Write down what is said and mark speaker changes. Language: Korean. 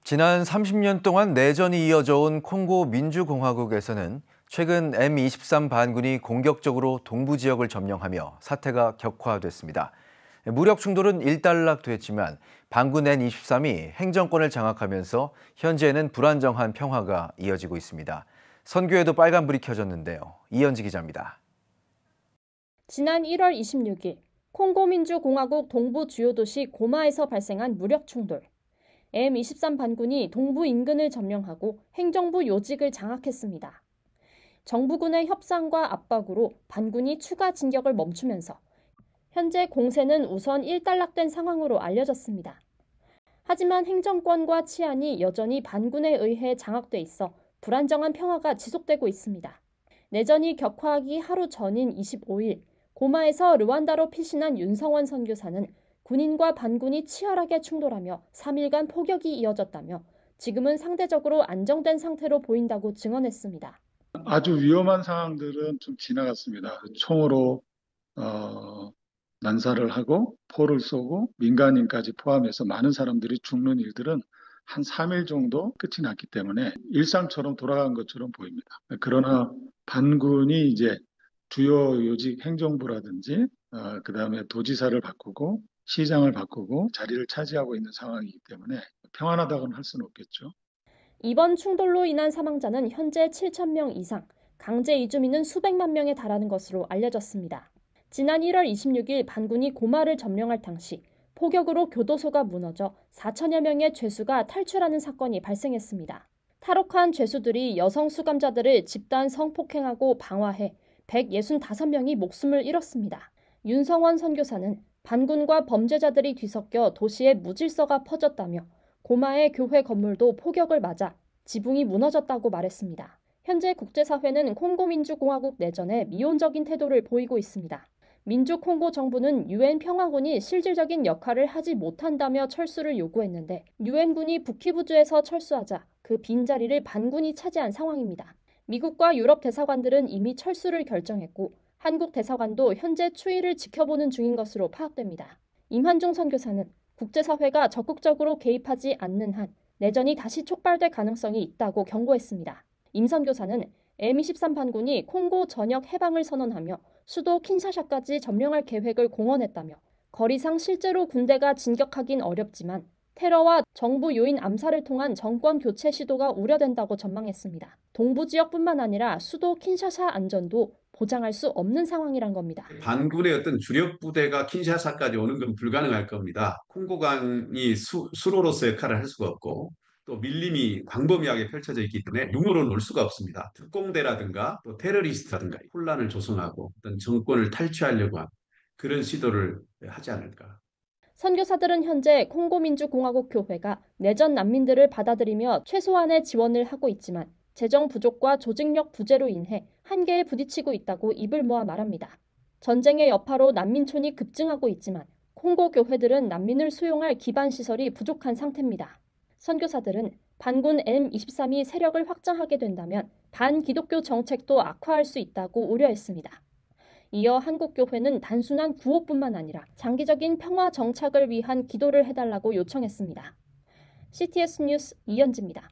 Speaker 1: 지난 30년 동안 내전이 이어져 온 콩고 민주공화국에서는 최근 M23 반군이 공격적으로 동부 지역을 점령하며 사태가 격화됐습니다. 무력 충돌은 일단락됐지만 반군 N23이 행정권을 장악하면서 현재는 불안정한 평화가 이어지고 있습니다. 선교에도 빨간불이 켜졌는데요. 이현지 기자입니다.
Speaker 2: 지난 1월 26일 콩고 민주공화국 동부 주요 도시 고마에서 발생한 무력 충돌. M23 반군이 동부 인근을 점령하고 행정부 요직을 장악했습니다. 정부군의 협상과 압박으로 반군이 추가 진격을 멈추면서 현재 공세는 우선 일단락된 상황으로 알려졌습니다. 하지만 행정권과 치안이 여전히 반군에 의해 장악돼 있어 불안정한 평화가 지속되고 있습니다. 내전이 격화하기 하루 전인 25일 고마에서 르완다로 피신한 윤성원 선교사는 군인과 반군이 치열하게 충돌하며 3일간 폭격이 이어졌다며 지금은 상대적으로 안정된 상태로 보인다고 증언했습니다.
Speaker 3: 아주 위험한 상황들은 좀 지나갔습니다. 총으로 난사를 하고 포를 쏘고 민간인까지 포함해서 많은 사람들이 죽는 일들은 한 3일 정도 끝이 났기 때문에 일상처럼 돌아간 것처럼 보입니다. 그러나 반군이 이제 주요 요직 행정부라든지 그다음에 도지사를 바꾸고 시장을 바꾸고 자리를 차지하고 있는 상황이기 때문에 평안하다고는 할 수는 없겠죠.
Speaker 2: 이번 충돌로 인한 사망자는 현재 7,000명 이상, 강제 이주민은 수백만 명에 달하는 것으로 알려졌습니다. 지난 1월 26일 반군이 고마를 점령할 당시 폭격으로 교도소가 무너져 4천여 명의 죄수가 탈출하는 사건이 발생했습니다. 탈옥한 죄수들이 여성 수감자들을 집단 성폭행하고 방화해 165명이 목숨을 잃었습니다. 윤성원 선교사는 반군과 범죄자들이 뒤섞여 도시에 무질서가 퍼졌다며 고마의 교회 건물도 폭격을 맞아 지붕이 무너졌다고 말했습니다. 현재 국제사회는 콩고민주공화국 내전에 미온적인 태도를 보이고 있습니다. 민주콩고 정부는 유엔 평화군이 실질적인 역할을 하지 못한다며 철수를 요구했는데 유엔군이 북키부주에서 철수하자 그 빈자리를 반군이 차지한 상황입니다. 미국과 유럽 대사관들은 이미 철수를 결정했고 한국 대사관도 현재 추이를 지켜보는 중인 것으로 파악됩니다. 임한중 선교사는 국제사회가 적극적으로 개입하지 않는 한 내전이 다시 촉발될 가능성이 있다고 경고했습니다. 임 선교사는 M23 반군이 콩고 전역 해방을 선언하며 수도 킨샤사까지 점령할 계획을 공언했다며 거리상 실제로 군대가 진격하긴 어렵지만 테러와 정부 요인 암살을 통한 정권 교체 시도가 우려된다고 전망했습니다. 동부 지역뿐만 아니라 수도 킨샤사 안전도 보장할 수 없는 상황이란 겁니다.
Speaker 4: 반군의 어떤 주력 부대가 킨샤사까지 오는 건 불가능할 겁니다. 콩고강이 수로로서 역할을 할 수가 없고 또 밀림이 광범위하게 펼쳐져 있기 때문에 눈으로는 올 수가 없습니다. 특공대라든가 또 테러리스트라든가 혼란을 조성하고 어떤 정권을 탈취하려고 하는 그런 시도를 하지 않을까.
Speaker 2: 선교사들은 현재 콩고민주공화국 교회가 내전 난민들을 받아들이며 최소한의 지원을 하고 있지만 재정 부족과 조직력 부재로 인해 한계에 부딪히고 있다고 입을 모아 말합니다. 전쟁의 여파로 난민촌이 급증하고 있지만 콩고 교회들은 난민을 수용할 기반 시설이 부족한 상태입니다. 선교사들은 반군 M23이 세력을 확장하게 된다면 반기독교 정책도 악화할 수 있다고 우려했습니다. 이어 한국교회는 단순한 구호뿐만 아니라 장기적인 평화 정착을 위한 기도를 해달라고 요청했습니다. CTS 뉴스 이현지입니다.